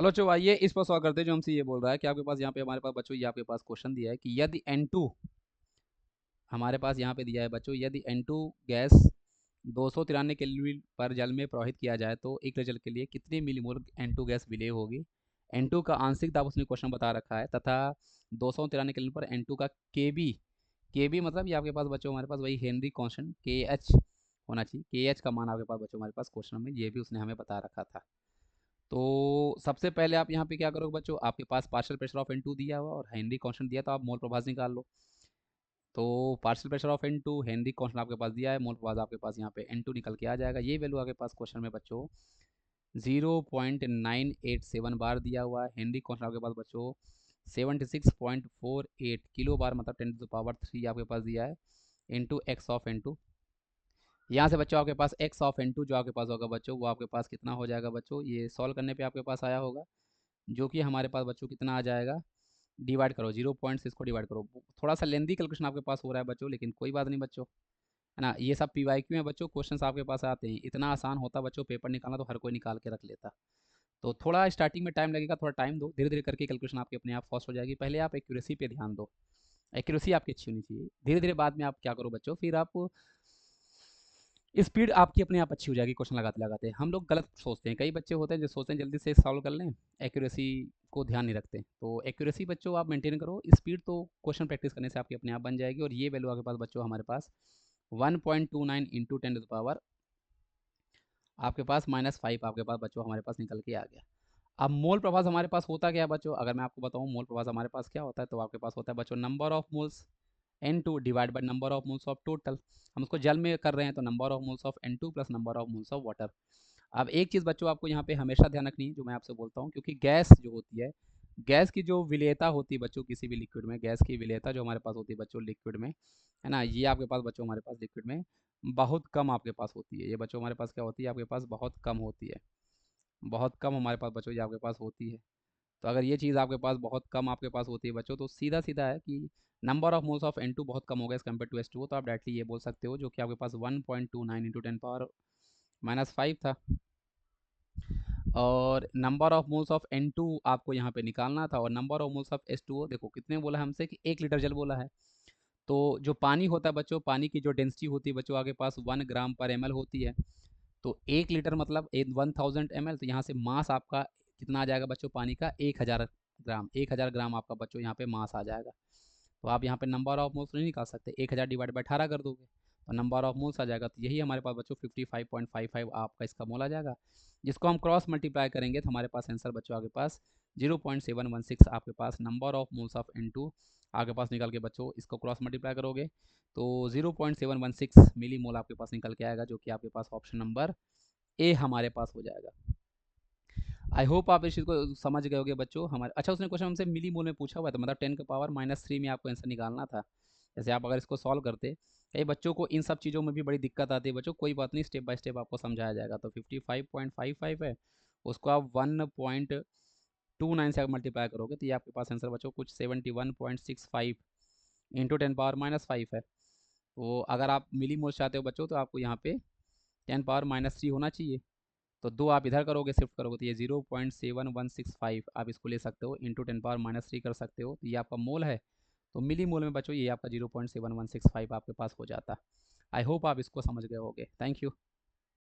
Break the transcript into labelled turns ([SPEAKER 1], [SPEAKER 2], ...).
[SPEAKER 1] Hello बच्चों, आइए इस पर सवाल करते हैं जो हमसे ये बोल रहा है कि आपके पास यहाँ पे हमारे पास बच्चों ये आपके पास क्वेश्चन दिया है कि यदि N2 हमारे पास यहाँ पे दिया है बच्चों, यदि N2 गैस 293 केल्विन पर जल में प्रवाहित किया जाए तो 1 लीटर जल के लिए कितने मिलीमोल N2 गैस विलेय होगी। N2 का आंशिक दाब उसने क्वेश्चन बता रखा है तथा 293 केल्विन पर N2 का केबी मतलब ये आपके पास बच्चों हमारे पास वही हेनरी कांस्टेंट KH होना चाहिए। KH का मान आपके पास बच्चों हमारे पास क्वेश्चन में ये भी उसने हमें बता रखा था। तो सबसे पहले आप यहाँ पे क्या करोगे बच्चों, आपके पास पार्शियल प्रेशर ऑफ N2 दिया हुआ और हेनरी कांस्टेंट दिया, तो आप मोल प्रभाव निकाल लो। तो partial pressure of N2 Henry constant आपके पास दिया है, मोल प्रभाव आपके पास यहाँ पे N2 निकल के आ जाएगा। ये वैल्यू आपके पास क्वेश्चन में बच्चों 0.987 बार दिया हुआ है। हेनरी कांस्टेंट आपके पास बच्चों 76.48 किलो बार मतलब 10⁻³ आपके पास दिया है इंटू एक्स ऑफ N2। यहाँ से बच्चों आपके पास एक्स ऑफ N2 जो आपके पास होगा बच्चों वो आपके पास कितना हो जाएगा बच्चों, ये सॉल्व करने पे आपके पास आया होगा जो कि हमारे पास बच्चों कितना आ जाएगा, डिवाइड करो 0 पॉइंट से इसको डिवाइड करो। थोड़ा सा लेंदी कैलकुलेशन आपके पास हो रहा है बच्चों, लेकिन कोई बात नहीं बच्चों, है ना। ये सब PYQ में बच्चों क्वेश्चन आपके पास आते हैं। इतना आसान होता बच्चों पेपर निकालना तो हर कोई निकाल के रख लेता। तो थोड़ा स्टार्टिंग में टाइम लगेगा, थोड़ा टाइम दो, धीरे धीरे करके कैलकुलेशन आपकी अपने आप फास्ट हो जाएगी। पहले आप एक्यूरेसी पे ध्यान दो, एक्यूरेसी आपकी अच्छी होनी चाहिए। धीरे धीरे बाद में आप क्या करो बच्चों, फिर आप स्पीड आपकी अपने आप अच्छी हो जाएगी क्वेश्चन लगाते लगाते। हम लोग गलत सोचते हैं, कई बच्चे होते हैं जो सोचते हैं जल्दी से सॉल्व कर लें, एक्यूरेसी को ध्यान नहीं रखते। तो एक्यूरेसी बच्चों आप मेंटेन करो, स्पीड तो क्वेश्चन प्रैक्टिस करने से आपकी अपने आप बन जाएगी। और ये वैल्यू आपके पास बच्चों हमारे पास 1.29 इंटू 10⁻, आपके पास -5 आपके पास बच्चों हमारे पास निकल के आ गया। अब मोल प्रभाव हमारे पास होता क्या है बच्चों, अगर मैं आपको बताऊं मोल प्रभाव हमारे पास क्या होता है, तो आपके पास होता है बच्चों number of moles N2 divide by number of moles of total. हम उसको जल में कर रहे हैं तो number of moles of N2 plus number of moles of water. अब एक चीज़ बच्चों आपको यहाँ पे हमेशा ध्यान रखनी है जो मैं आपसे बोलता हूँ, क्योंकि गैस जो होती है, गैस की जो विलेयता होती है बच्चों किसी भी लिक्विड में, गैस की विलेयता जो हमारे पास होती है बच्चों लिक्विड में, है ना, ये आपके पास बच्चों हमारे पास लिक्विड में बहुत कम आपके पास होती है। ये बच्चों हमारे पास क्या होती है, आपके पास बहुत कम होती है, बहुत कम हमारे पास बच्चों ये आपके पास होती है। तो अगर ये चीज़ आपके पास बहुत कम आपके पास होती है बच्चों, तो सीधा सीधा है कि number of moles of N2 बहुत कम होगा एज कम्पेयर टू H2O। तो आप डायरेक्टली ये बोल सकते हो जो कि आपके पास 1.29 इंटू 10⁻⁵ था। और number of moles of N2 आपको यहाँ पे निकालना था, और number of moles of H2O देखो कितने बोला है हमसे कि 1 लीटर जल बोला है। तो जो पानी होता है बच्चों, पानी की जो डेंसिटी होती है बच्चों आपके पास 1 ग्राम/ml होती है। तो 1 लीटर मतलब 1000 ml, तो यहाँ से मास आपका कितना आ जाएगा बच्चों पानी का, 1000 ग्राम। 1000 ग्राम आपका बच्चों यहाँ पे मास आ जाएगा। तो आप यहाँ पे नंबर ऑफ मोल्स नहीं निकाल सकते, 1000 डिवाइड बाई 18 कर दोगे तो नंबर ऑफ मोल्स आ जाएगा। तो यही हमारे पास बच्चों 55.55 आपका इसका मोल आ जाएगा, जिसको हम क्रॉस मल्टीप्लाई करेंगे तो हमारे पास आंसर बच्चों आपके पास 0.716 आपके पास number of moles of N2 आपके पास निकल के बच्चों, इसको क्रॉस मल्टीप्लाई करोगे तो 0.716 मिली मोल आपके पास निकल के आएगा, जो कि आपके पास ऑप्शन नंबर ए हमारे पास हो जाएगा। आई होप आप इस चीज़ को समझ गए होगे बच्चों हमारे। अच्छा, उसने क्वेश्चन हमसे मिली मोल में पूछा हुआ है, तो मतलब 10⁻³ में आपको आंसर निकालना था। जैसे आप अगर इसको सॉल्व करते, कई बच्चों को इन सब चीज़ों में भी बड़ी दिक्कत आती है बच्चों, कोई बात नहीं, स्टेप बाय स्टेप आपको समझाया जाएगा। तो 55.55 है, उसको आप 1.29 से मल्टीप्लाई करोगे तो ये आपके पास आंसर बच्चों कुछ 71.65 इंटू 10⁻⁵ है। तो अगर आप मिली मोल चाहते हो बच्चों तो आपको यहाँ पे 10⁻³ होना चाहिए। तो 2 आप इधर करोगे, शिफ्ट करोगे तो ये 0.7165 आप इसको ले सकते हो, इंटू 10⁻³ कर सकते हो, तो ये आपका मोल है। तो मिली मोल में बच्चों ये आपका 0.7165 आपके पास हो जाता। आई होप आप इसको समझ गए होगे। Thank you.